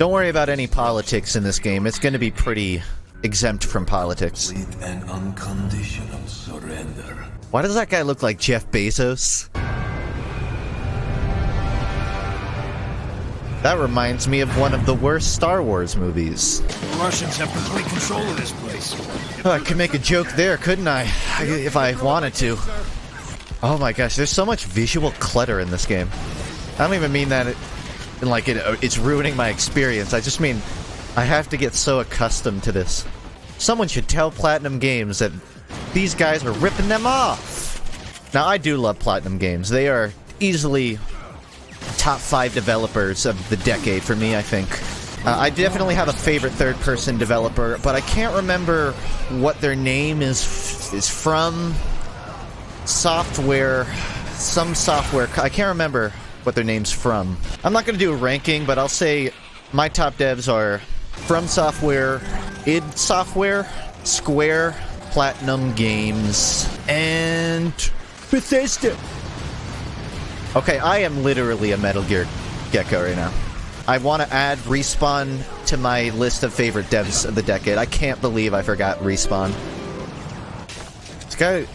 Don't worry about any politics in this game. It's going to be pretty exempt from politics. Complete and unconditional surrender. Why does that guy look like Jeff Bezos? That reminds me of one of the worst Star Wars movies. The Russians have complete control of this place. Oh, I could make a joke there, couldn't I? If I wanted to. Oh my gosh, there's so much visual clutter in this game. I don't even mean that it's ruining my experience. I just mean I have to get so accustomed to this. Someone should tell Platinum Games that these guys are ripping them off. Now, I do love Platinum Games. They are easily top 5 developers of the decade for me, I think. I definitely have a favorite third-person developer, but I can't remember what their name is from. Software, some software. I can't remember what their name's from. I'm not going to do a ranking, but I'll say my top devs are From Software, id Software, Square, Platinum Games, and Bethesda. Okay, I am literally a Metal Gear gecko right now. I want to add Respawn to my list of favorite devs of the decade. I can't believe I forgot Respawn. This guy,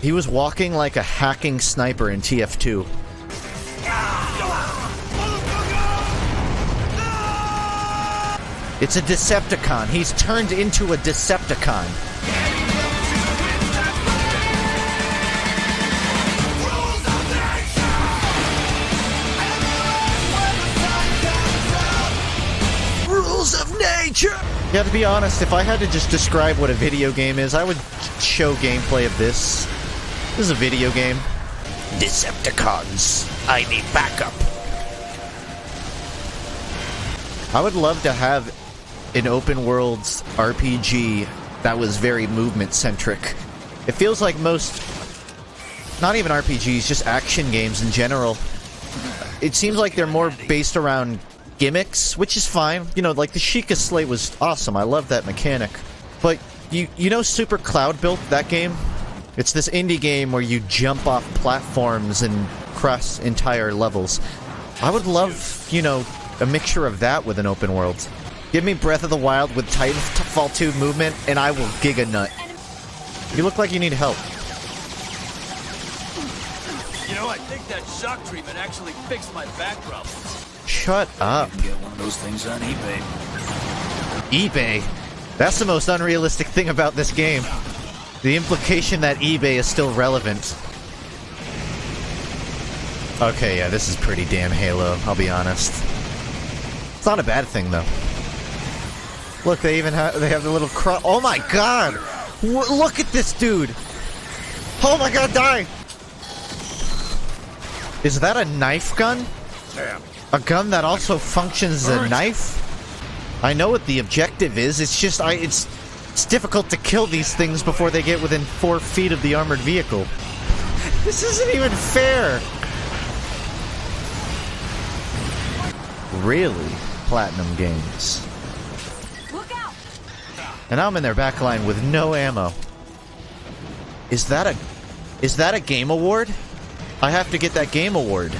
he was walking like a hacking sniper in TF2. It's a Decepticon. He's turned into a Decepticon. Rules of nature! Yeah, to be honest, if I had to just describe what a video game is, I would show gameplay of this. This is a video game. Decepticons. I need backup. I would love to have an open world RPG that was very movement centric. It feels like most, not even RPGs, just action games in general. It seems like they're more based around gimmicks, which is fine. You know, like the Sheikah Slate was awesome. I love that mechanic. But you know Super Cloud built that game? It's this indie game where you jump off platforms and cross entire levels. I would love, you know, a mixture of that with an open world. Give me Breath of the Wild with Titanfall 2 movement, and I will giga nut. You look like you need help. You know, I think that shock treatment actually fixed my back problems. Shut up. You can get one of those things on eBay. eBay? That's the most unrealistic thing about this game. The implication that eBay is still relevant. Okay, yeah, this is pretty damn Halo, I'll be honest. It's not a bad thing, though. Look, they even have the little oh my god! Look at this dude! Oh my god, die! Is that a knife gun? Damn. A gun that also functions as a knife? I know what the objective is, it's just, it's difficult to kill these things before they get within 4 feet of the armored vehicle. This isn't even fair! Really? Platinum Games. Look out! And I'm in their back line with no ammo. Is that a game award? I have to get that game award.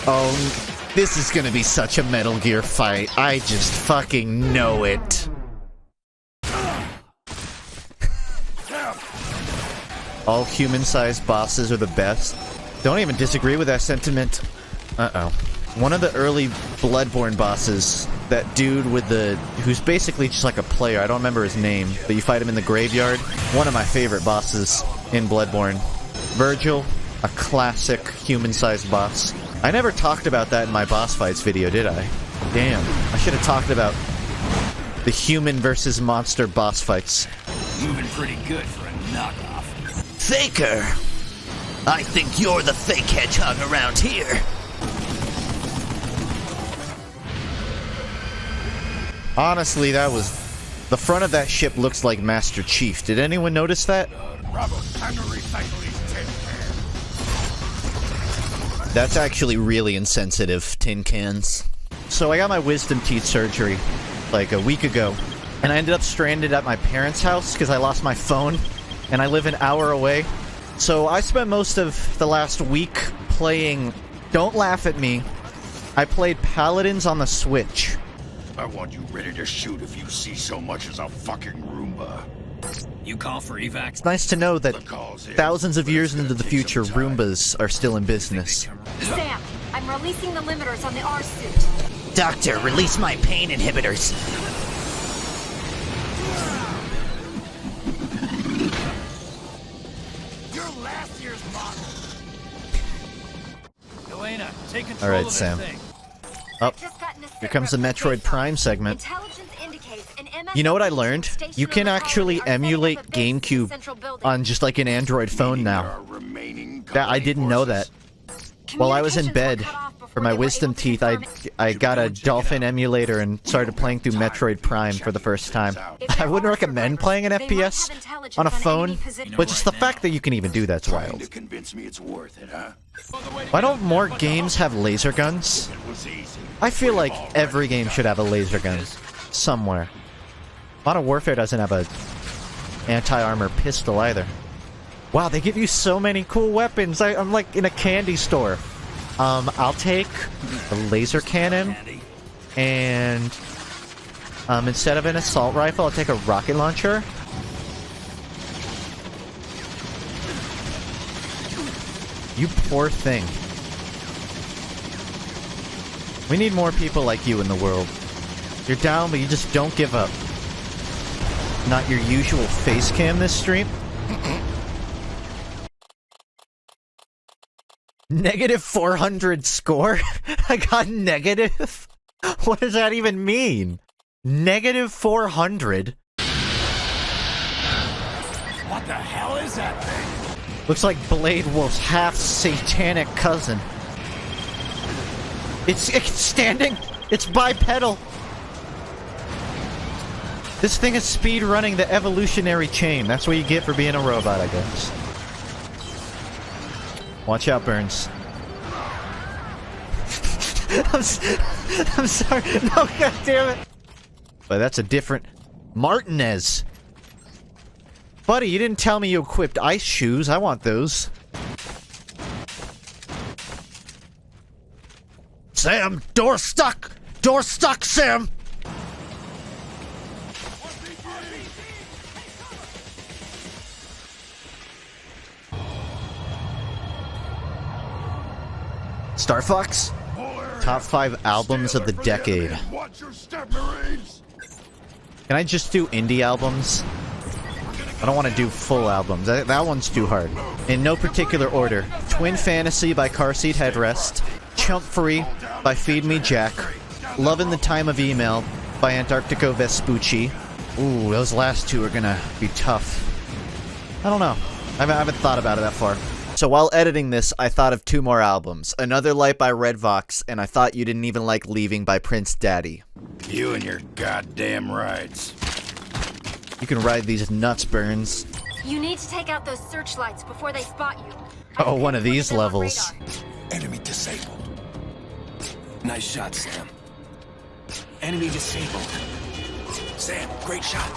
Oh, this is gonna be such a Metal Gear fight. I just fucking know it. All human-sized bosses are the best. Don't even disagree with that sentiment. Uh-oh. One of the early Bloodborne bosses, that dude with who's basically just like a player, I don't remember his name, but you fight him in the graveyard. One of my favorite bosses in Bloodborne. Virgil, a classic human-sized boss. I never talked about that in my boss fights video, did I? Damn. I should have talked about the human versus monster boss fights. Moving pretty good for a knockoff. Faker! I think you're the fake hedgehog around here. Honestly, that was... The front of that ship looks like Master Chief. Did anyone notice that? That's actually really insensitive, tin cans. So I got my wisdom teeth surgery. like a week ago, and I ended up stranded at my parents' house because I lost my phone, and I live an hour away. So I spent most of the last week playing... Don't laugh at me. I played Paladins on the Switch. I want you ready to shoot if you see so much as a fucking Roomba. You call for evacs? It's nice to know that The call's in, thousands of but years it's gonna into the take future, some time. Roombas are still in business. Sam, I'm releasing the limiters on the R suit. Doctor, release my pain inhibitors. You're last year's model. Elena, take control All right, of this Sam. thing. Up. Just got in a Here comes the Metroid Prime segment. Intelligence indicates an MS You know what I learned? You can actually emulate GameCube on just like an Android phone now. Our remaining That I didn't know that. While I was in bed for my wisdom teeth, I got a Dolphin emulator and started playing through Metroid Prime for the first time. I wouldn't recommend playing an FPS on a phone, but just the fact that you can even do that's trying wild. to convince me it's worth it, huh? Why don't more games have laser guns? It was easy. I feel like every game should have a laser gun somewhere. Modern Warfare doesn't have a anti-armor pistol either. Wow, they give you so many cool weapons. I'm like in a candy store. I'll take a laser cannon, and instead of an assault rifle, I'll take a rocket launcher. You poor thing. We need more people like you in the world. You're down, but you just don't give up. Not your usual face cam this stream. Negative 400 score? I got negative? What does that even mean? Negative 400? What the hell is that thing? Looks like Blade Wolf's half-satanic cousin. It's standing! It's bipedal! This thing is speed running the evolutionary chain. That's what you get for being a robot, I guess. Watch out, Burns. I'm sorry. No, god damn it. But that's a different... Martinez! Buddy, you didn't tell me you equipped ice shoes. I want those. Sam! Door stuck! Door stuck, Sam! Star Fox? Top 5 albums of the decade. Watch your step, Marines. Can I just do indie albums? I don't want to do full albums. That one's too hard. In no particular order. Twin Fantasy by Car Seat Headrest. Chump Free by Feed Me Jack. Lovin' the Time of Email by Antarctico Vespucci. Ooh, those last two are gonna be tough. I don't know. I haven't thought about it that far. So while editing this, I thought of 2 more albums. Another Light by Red Vox, and I thought you didn't even like Leaving by Prince Daddy. You and your goddamn rides. You can ride these nuts, Burns. You need to take out those searchlights before they spot you. Oh, one of these levels. Enemy disabled. Nice shot, Sam. Enemy disabled. Sam, great shot.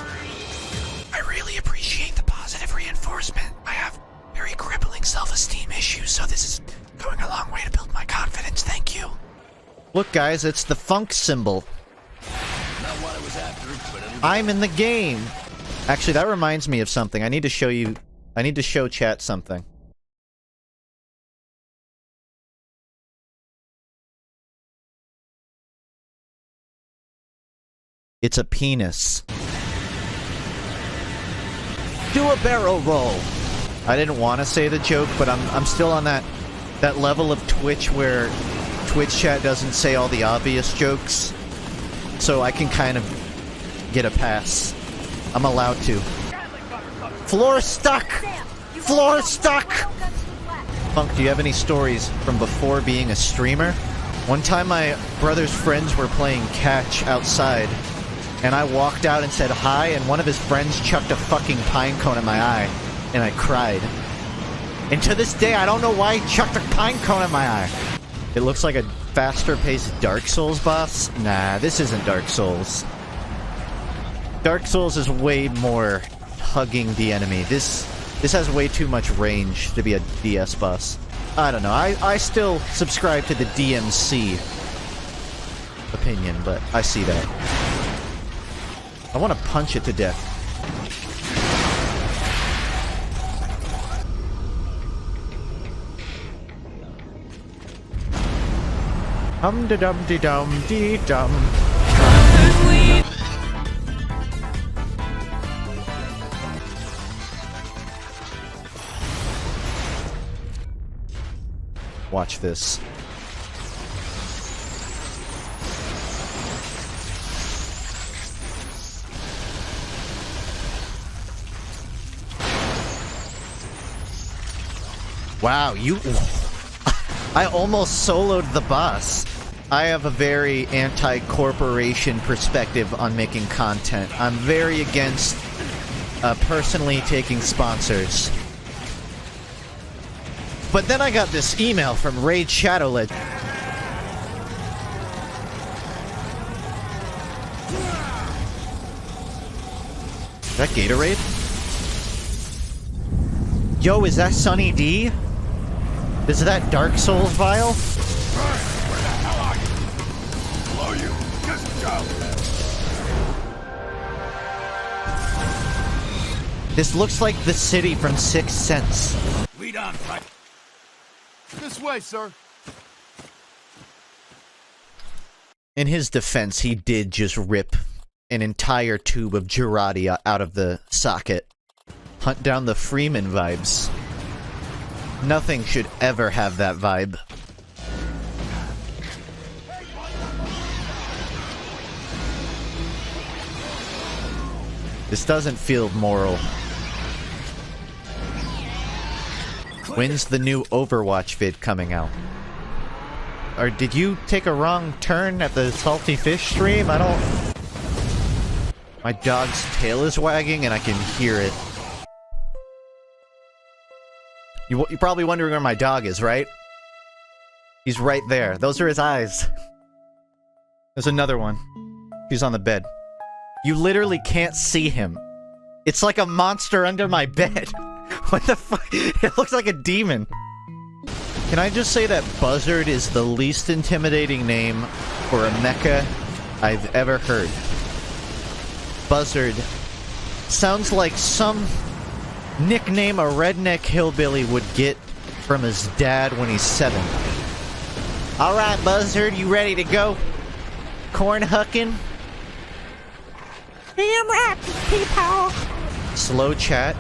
I really appreciate the positive reinforcement. I have very crippling self-esteem issues, so this is going a long way to build my confidence. Thank you. Look, guys, it's the funk symbol. Not what I was after, but it'll... I'm in the game. Actually, that reminds me of something. I need to show you... I need to show chat something. It's a penis. Do a barrel roll. I didn't want to say the joke, but I'm still on that level of Twitch where Twitch chat doesn't say all the obvious jokes, so I can kind of get a pass. I'm allowed to. Floor stuck. Floor stuck. Funk, do you have any stories from before being a streamer? One time my brother's friends were playing catch outside, and I walked out and said hi, and one of his friends chucked a fucking pine cone at my eye, and I cried. And to this day, I don't know why he chucked a pine cone at my eye. It looks like a faster-paced Dark Souls boss. Nah, this isn't Dark Souls. Dark Souls is way more hugging the enemy. This has way too much range to be a DS boss. I don't know. I still subscribe to the DMC opinion, but I see that. I want to punch it to death. Hum-de-dum-de-dum-de-dum. Watch this. Wow, you... I almost soloed the boss. I have a very anti-corporation perspective on making content. I'm very against personally taking sponsors. But then I got this email from Raid Shadowlet. Is that Gatorade? Yo, is that Sunny D? Is that Dark Souls vial? Where the hell are you? Below you. Just jump. This looks like the city from Sixth Sense. Lead on, right? This way, sir. In his defense, he did just rip an entire tube of Girardi out of the socket. Hunt down the Freeman vibes. Nothing should ever have that vibe. This doesn't feel moral. When's the new Overwatch vid coming out? Or did you take a wrong turn at the Salty Fish stream? I don't... My dog's tail is wagging and I can hear it. You're probably wondering where my dog is, right? He's right there. Those are his eyes. There's another one. He's on the bed. You literally can't see him. It's like a monster under my bed. What the fuck? It looks like a demon. Can I just say that Buzzard is the least intimidating name for a mecha I've ever heard? Buzzard sounds like some nickname a redneck hillbilly would get from his dad when he's 7. Alright, Buzzard, you ready to go? Corn hucking? Damn right, people! Slow chat.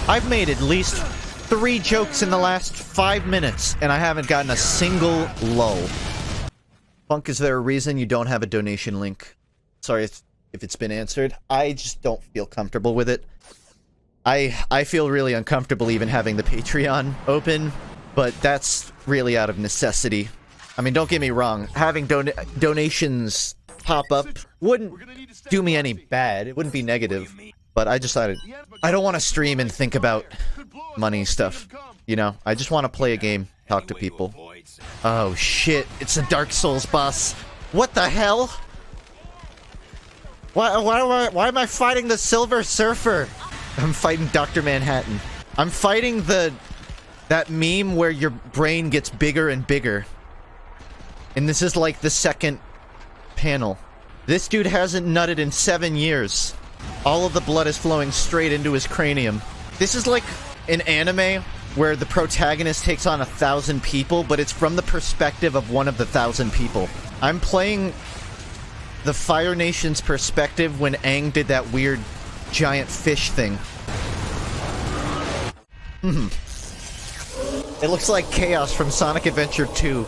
I've made at least 3 jokes in the last 5 minutes, and I haven't gotten a single lull. Funk, is there a reason you don't have a donation link? Sorry if it's been answered. I just don't feel comfortable with it. I feel really uncomfortable even having the Patreon open, but that's really out of necessity. I mean, don't get me wrong, having donations pop up wouldn't do me any bad. It wouldn't be negative, but I decided I don't want to stream and think about money stuff. You know, I just want to play a game, talk to people. Oh shit, it's a Dark Souls boss. What the hell? Why am I fighting the Silver Surfer? I'm fighting Dr. Manhattan. I'm fighting that meme where your brain gets bigger and bigger. And this is like the second panel. This dude hasn't nutted in 7 years. All of the blood is flowing straight into his cranium. This is like an anime where the protagonist takes on 1,000 people, but it's from the perspective of one of the 1,000 people. I'm playing the Fire Nation's perspective when Aang did that weird giant fish thing. It looks like Chaos from Sonic Adventure 2.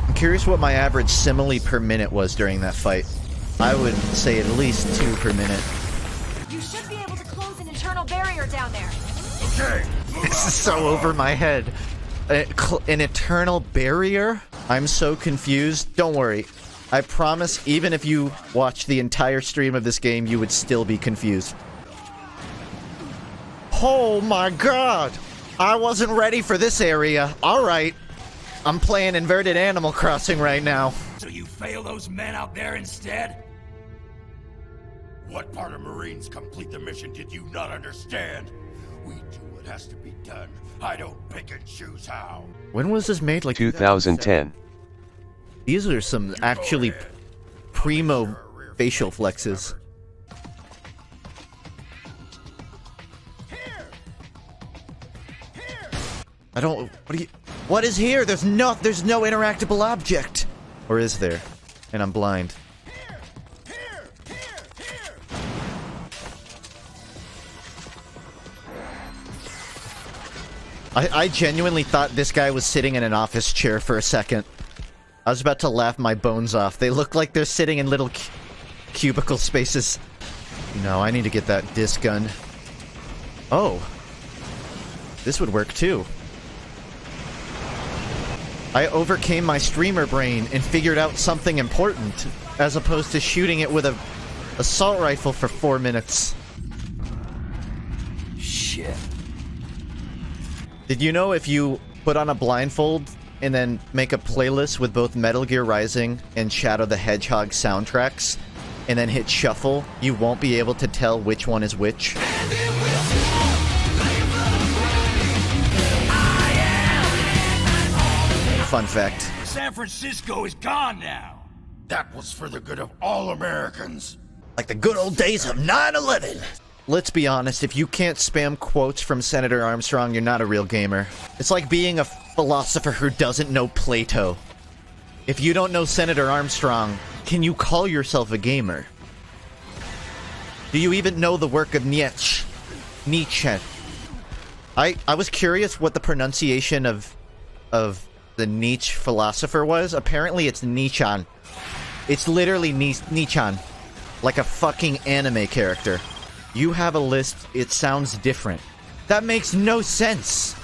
I'm curious what my average simile per minute was during that fight. I would say at least 2 per minute. You should be able to close an internal barrier down there. Okay. This is so over my head. An eternal barrier? I'm so confused. Don't worry. I promise, even if you watch the entire stream of this game, you would still be confused. Oh my god! I wasn't ready for this area. Alright. I'm playing Inverted Animal Crossing right now. So you fail those men out there instead? What part of Marines complete the mission did you not understand? We do what has to be done. I don't pick and choose how. When was this made? Like 2010. These are some actually primo facial flexes. I don't. What is here? There's no interactable object. Or is there? And I'm blind. I genuinely thought this guy was sitting in an office chair for a second. I was about to laugh my bones off. They look like they're sitting in little cubicle spaces. No, I need to get that disc gun. Oh. This would work too. I overcame my streamer brain and figured out something important, as opposed to shooting it with a assault rifle for 4 minutes. Shit. Did you know if you put on a blindfold and then make a playlist with both Metal Gear Rising and Shadow the Hedgehog soundtracks, and then hit shuffle, you won't be able to tell which one is which? Fun fact. San Francisco is gone now. That was for the good of all Americans. Like the good old days of 9/11. Let's be honest, if you can't spam quotes from Senator Armstrong, you're not a real gamer. It's like being a philosopher who doesn't know Plato. If you don't know Senator Armstrong, can you call yourself a gamer? Do you even know the work of Nietzsche? I was curious what the pronunciation of the Nietzsche philosopher was. Apparently it's Nichan. It's literally Nichan. Like a fucking anime character. You have a list, it sounds different. That makes no sense.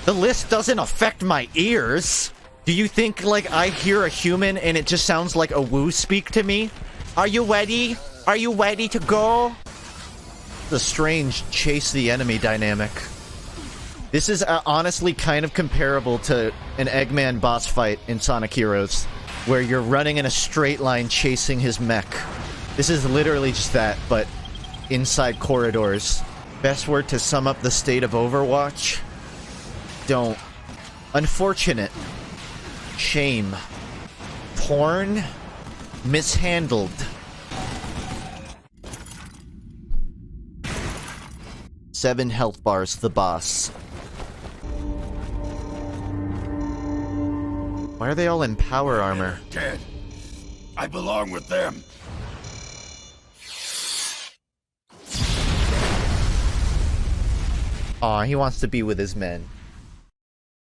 The list doesn't affect my ears. Do you think, like, I hear a human and it just sounds like a woo speak to me? Are you ready? Are you ready to go? The strange chase the enemy dynamic. This is honestly kind of comparable to an Eggman boss fight in Sonic Heroes, where you're running in a straight line chasing his mech. This is literally just that, but inside corridors. Best word to sum up the state of Overwatch? Don't. Unfortunate. Shame. Porn. Mishandled. Seven health bars, the boss. Why are they all in power armor? Dead. I belong with them. Aw, he wants to be with his men.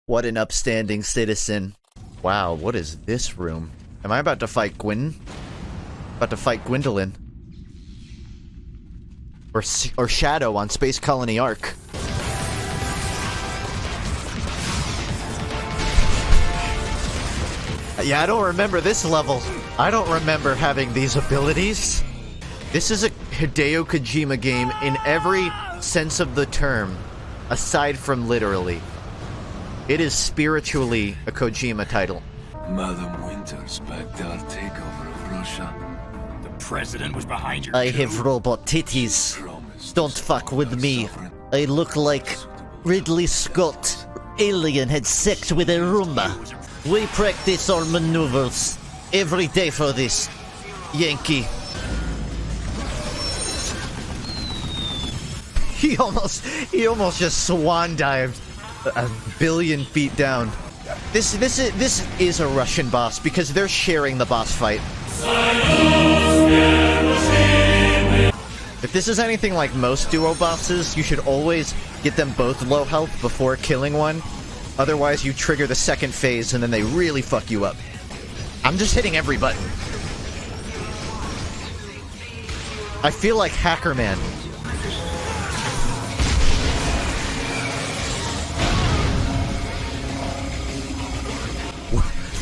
What an upstanding citizen. Wow, what is this room? Am I about to fight About to fight Gwendolyn? Or Shadow on Space Colony Arc? Yeah, I don't remember this level. I don't remember having these abilities. This is a Hideo Kojima game in every sense of the term. Aside from literally. It is spiritually a Kojima title. Madam Winter's backed our takeover of Russia. The president was behind your I coup. have robot titties. Promised Don't to fuck support with our me. sovereign- I look like Ridley Scott. Alien had sex with a Roomba. We practice our maneuvers every day for this. Yankee. He almost just swan dived a billion feet down. This is a Russian boss because they're sharing the boss fight. If this is anything like most duo bosses, you should always get them both low health before killing one. Otherwise, you trigger the second phase and then they really fuck you up. I'm just hitting every button. I feel like Hacker Man.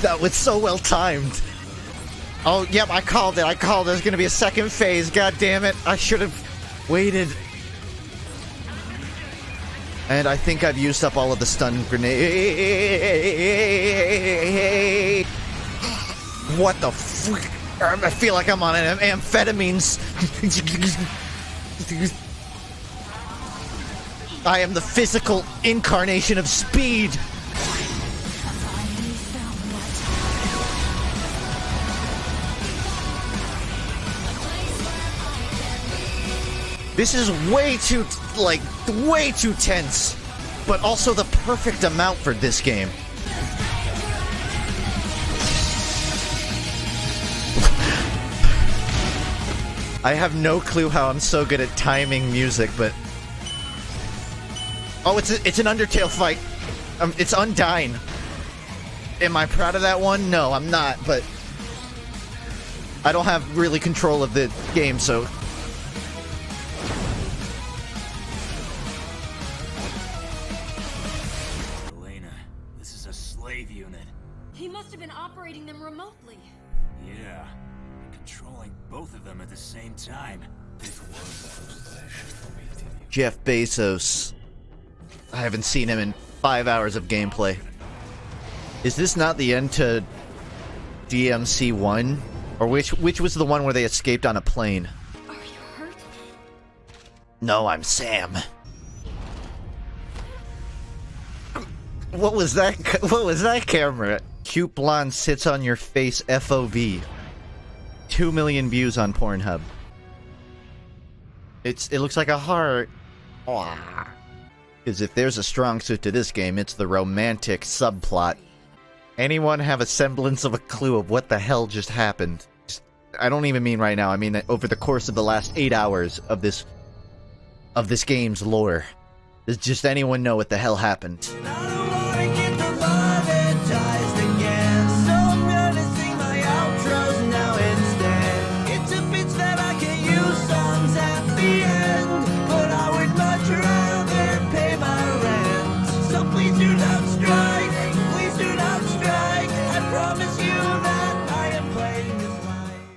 That was so well timed. Oh, yep, I called it. There's gonna be a second phase. God damn it. I should have waited. And I think I've used up all of the stun grenade. What the fuck? I feel like I'm on amphetamines. I am the physical incarnation of speed. This is way too tense, but also the perfect amount for this game. I have no clue how I'm so good at timing music, but... Oh, it's an Undertale fight. It's Undyne. Am I proud of that one? No, I'm not, but... I don't have really control of the game, so... Elena, this is a slave unit. He must have been operating them remotely. Yeah. Controlling both of them at the same time. Jeff Bezos. I haven't seen him in 5 hours of gameplay. Is this not the end to DMC 1? Or which was the one where they escaped on a plane? Are you hurt? No, I'm Sam. What was that? What was that camera? Cute blonde sits on your face FOV. 2 million views on Pornhub. It looks like a heart. Because if there's a strong suit to this game, it's the romantic subplot. Anyone have a semblance of a clue of what the hell just happened? I don't even mean right now. I mean over the course of the last 8 hours of this game's lore. Does just anyone know what the hell happened?